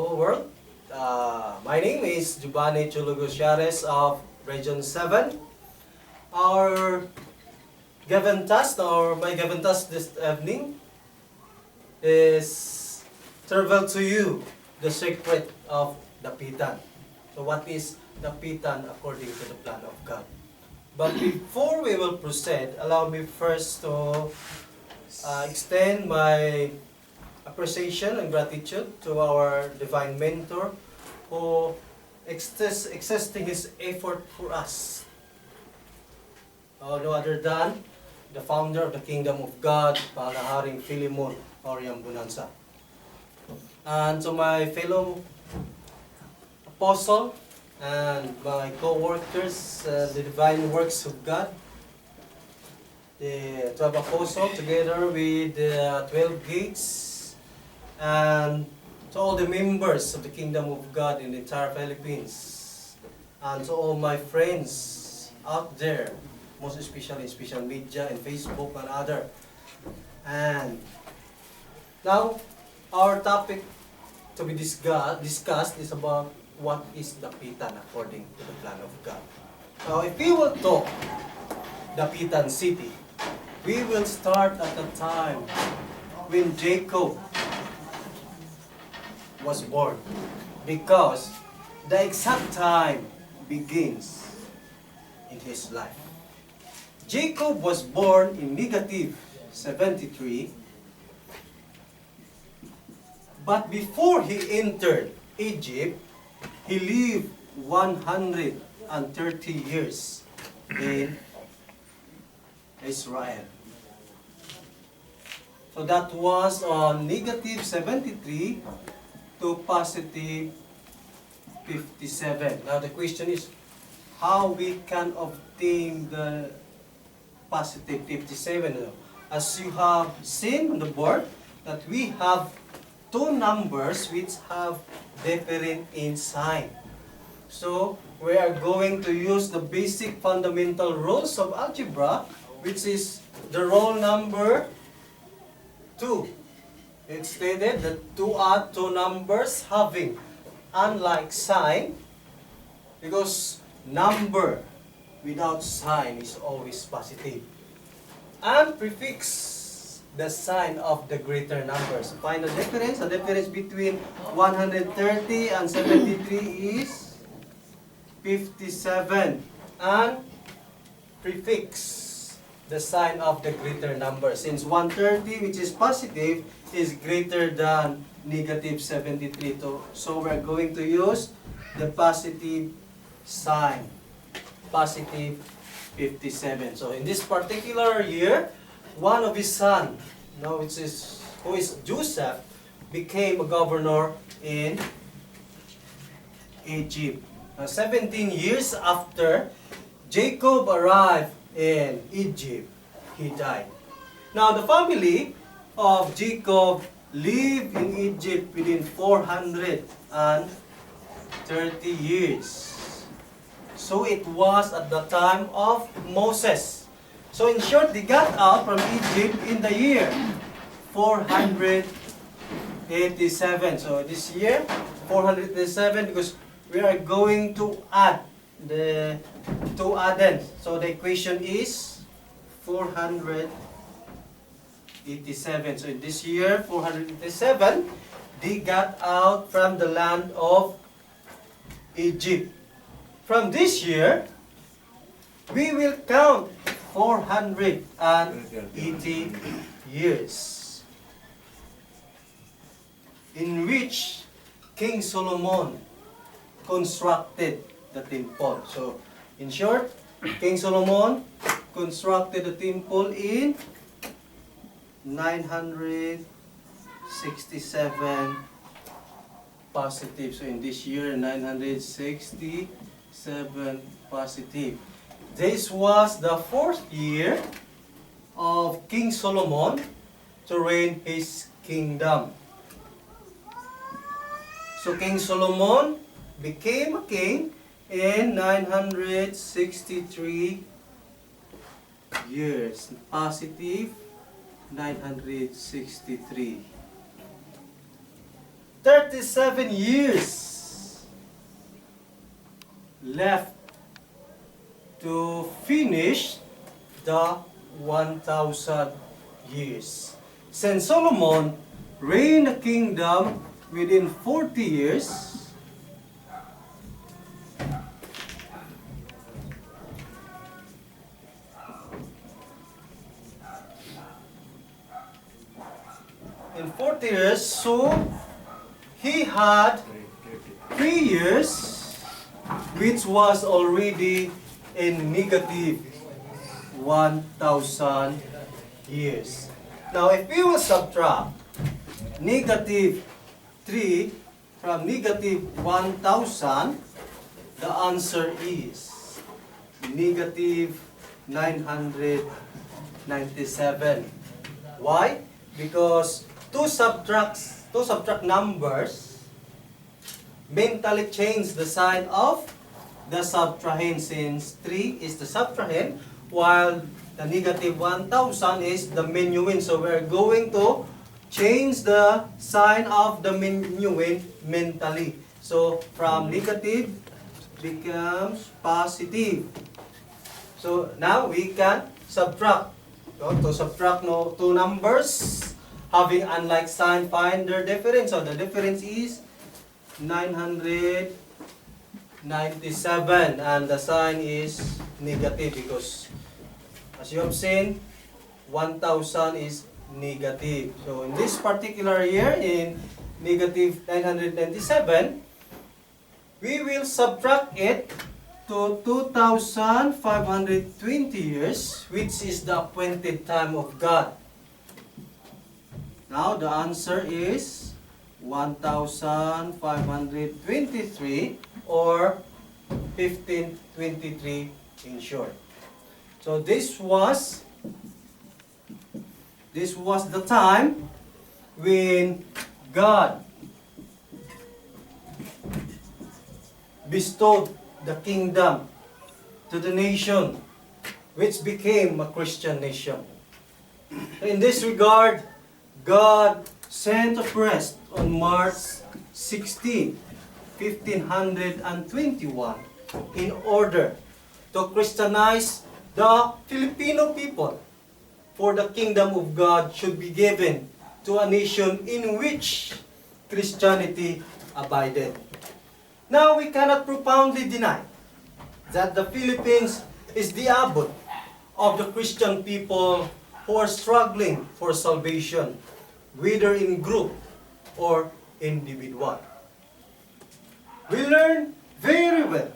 Hello world. My name is Geobanny T.Siarez of Region 7. Our given task, or my given task this evening is to reveal to you the secret of Dapitan. So what is Dapitan according to the plan of God? But before we will proceed, allow me first to extend my appreciation and gratitude to our divine mentor who existing his effort for us. No other than the founder of the Kingdom of God, Haring Filemon or Reambonanza. And to my fellow apostle and my co-workers, the divine works of God, the 12 apostles together with the 12 gates, and to all the members of the Kingdom of God in the entire Philippines, and to all my friends out there, most especially in social media and Facebook and other. And now, our topic to be discussed is about what is Dapitan according to the plan of God. Now, if we will talk Dapitan City, we will start at the time when Jacob was born, because the exact time begins in his life. Jacob was born in negative 73, but before he entered Egypt, he lived 130 years in Israel. So that was on negative 73 to positive 57. Now the question is how we can obtain the positive 57. As you have seen on the board, that we have two numbers which have different in sign. So we are going to use the basic fundamental rules of algebra, which is the rule number 2. It's stated that to add two numbers having unlike sign, because number without sign is always positive. And prefix the sign of the greater numbers. Find the difference. The difference between 130 and 73 is 57. And prefix the sign of the greater number. Since 130, which is positive, is greater than negative 73. So we're going to use the positive sign. Positive 57. So in this particular year, one of his sons, who is Joseph, became a governor in Egypt. 17 years after Jacob arrived in Egypt, he died. Now the family of Jacob lived in Egypt within 430 years. So it was at the time of Moses. So in short, they got out from Egypt in the year 487. So this year, 487, because we are going to add the two addends. So the equation is 487. So in this year, 487, they got out from the land of Egypt. From this year, we will count 480 years, in which King Solomon constructed the temple. So, in short, King Solomon constructed the temple in 967 positive. So, in this year, 967 positive. This was the 4th year of King Solomon to reign his kingdom. So King Solomon became a king in 963 years. Positive 963. 37 years left to finish the 1,000 years. Since Solomon reigned the kingdom within 40 years, so he had 3 years which was already in negative 1,000 years. Now if we will subtract negative 3 from negative 1,000, the answer is negative 997. Why? Because to subtract numbers mentally change the sign of the subtrahend, since 3 is the subtrahend while the negative 1,000 is the minuend. So we're going to change the sign of the minuend mentally. So from negative becomes positive. So now we can subtract. So to subtract two numbers having unlike sign, find their difference. So the difference is 997 and the sign is negative because as you have seen 1,000 is negative. So in this particular year, in negative 997, we will subtract it to 2,520 years, which is the appointed time of God. Now the answer is 1,523 or 1523 in short. So this was the time when God bestowed the kingdom to the nation which became a Christian nation. In this regard, God sent a priest on March 16, 1521 in order to Christianize the Filipino people, for the kingdom of God should be given to a nation in which Christianity abided. Now we cannot profoundly deny that the Philippines is the abode of the Christian people who are struggling for salvation, whether in group or individual. We learn very well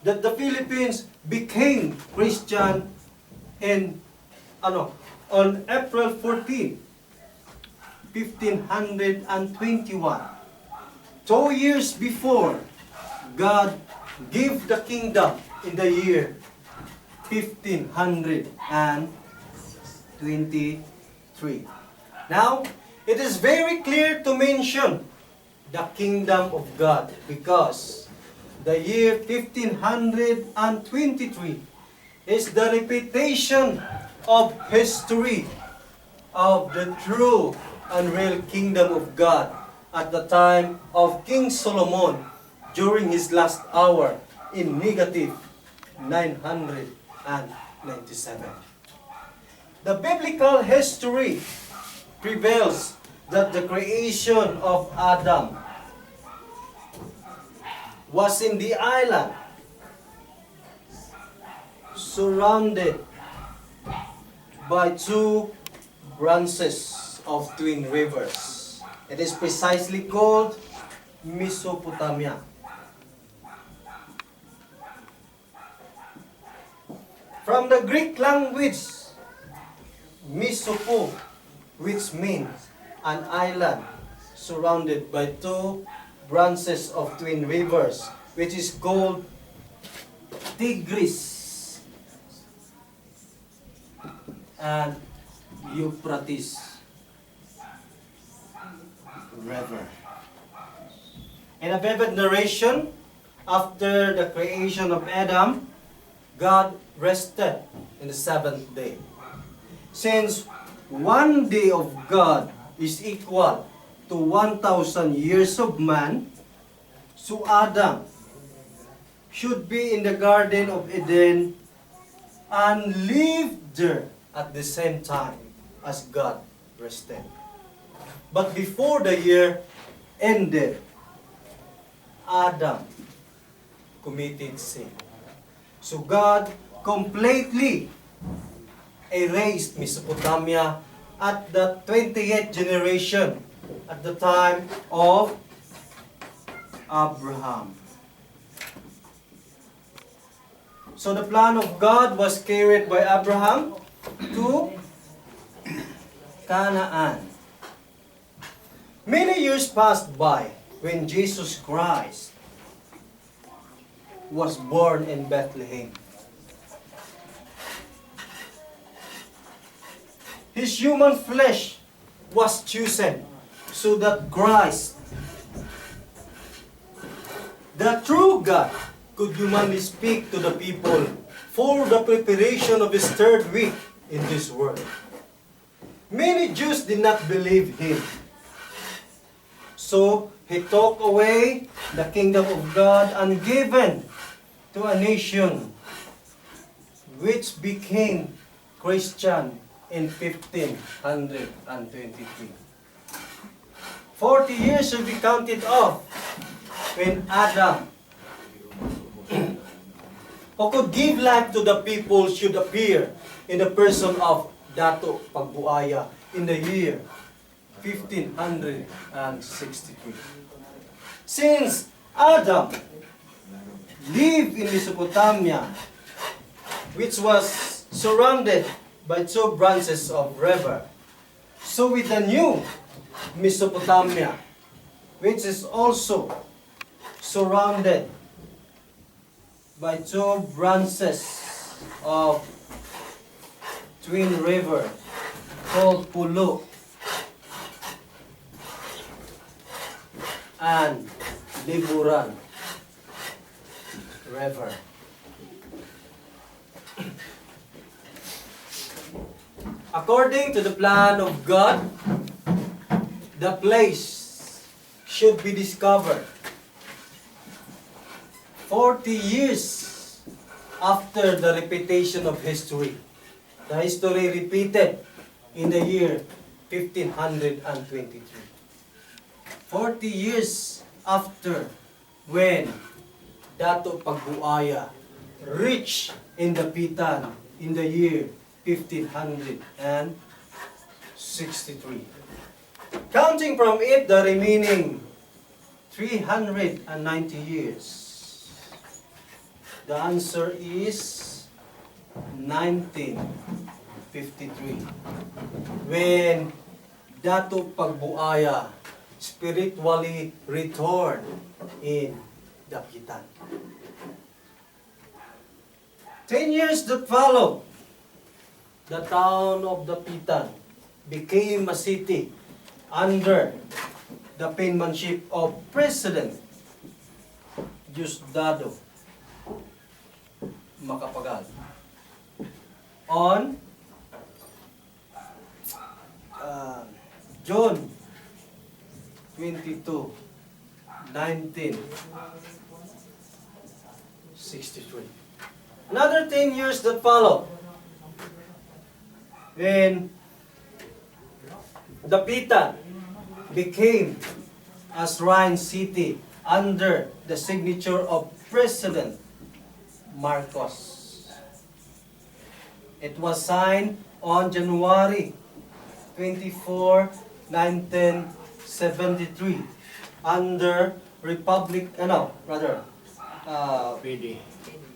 that the Philippines became Christian on April 14, 1521. 2 years before God gave the kingdom in the year 1523. Now, it is very clear to mention the kingdom of God because the year 1523 is the repetition of history of the true and real kingdom of God at the time of King Solomon during his last hour in negative 997. The biblical history prevails that the creation of Adam was in the island surrounded by two branches of twin rivers. It is precisely called Mesopotamia. From the Greek language, Mesopo, which means an island surrounded by two branches of twin rivers, which is called Tigris and Euphrates River. In a vivid narration, after the creation of Adam, God rested in the seventh day. Since one day of God is equal to 1,000 years of man, so Adam should be in the Garden of Eden and live there at the same time as God rested. But before the year ended, Adam committed sin. So God completely erased Mesopotamia at the 28th generation at the time of Abraham. So the plan of God was carried by Abraham to Canaan. Many years passed by when Jesus Christ was born in Bethlehem. His human flesh was chosen so that Christ, the true God, could humanly speak to the people for the preparation of his third week in this world. Many Jews did not believe him. So he took away the kingdom of God and given to a nation which became Christian in 1523. 40 years will be counted off when Adam, who could give life to the people, should appear in the person of Dato Pagbuaya in the year 1563. Since Adam lived in Mesopotamia, which was surrounded by two branches of river, so with the new Mesopotamia, which is also surrounded by two branches of twin river called Pulu and Liburan River. According to the plan of God, the place should be discovered 40 years after the repetition of history. The history repeated in the year 1523. 40 years after when Dato Pagbuaya reached in Dapitan in the year 1563. Counting from it the remaining 390 years. The answer is 1953. When Dato Pagbuaya spiritually returned in Dapitan. 10 years that followed, the town of Dapitan became a city under the penmanship of President Diosdado Macapagal on June 22, 1963. Another 10 years that followed, when Dapitan became a shrine city under the signature of President Marcos. It was signed on January 24, 1973 under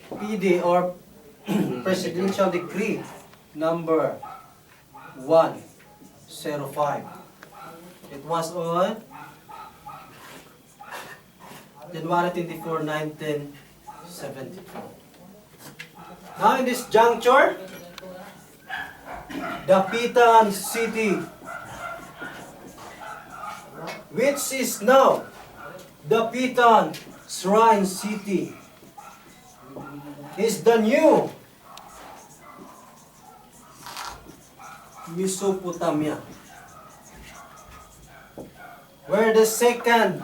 PD or Presidential Decree number 105. It was on January 24, 1973. Now in this juncture, Dapitan City, which is now Dapitan Shrine City, is the new Mesopotamia. where the second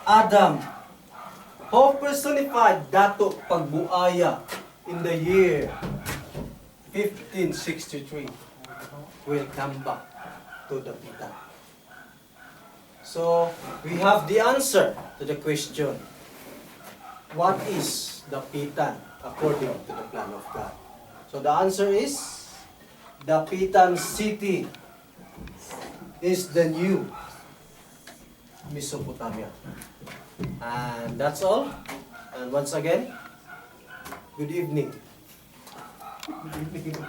Adam, who personified Dato Pagbuaya in the year 1563, will come back to Dapitan. So, we have the answer to the question, what is Dapitan according to the plan of God? So the answer is, Dapitan City is the new Mesopotamia. And that's all. And once again, good evening. Good evening.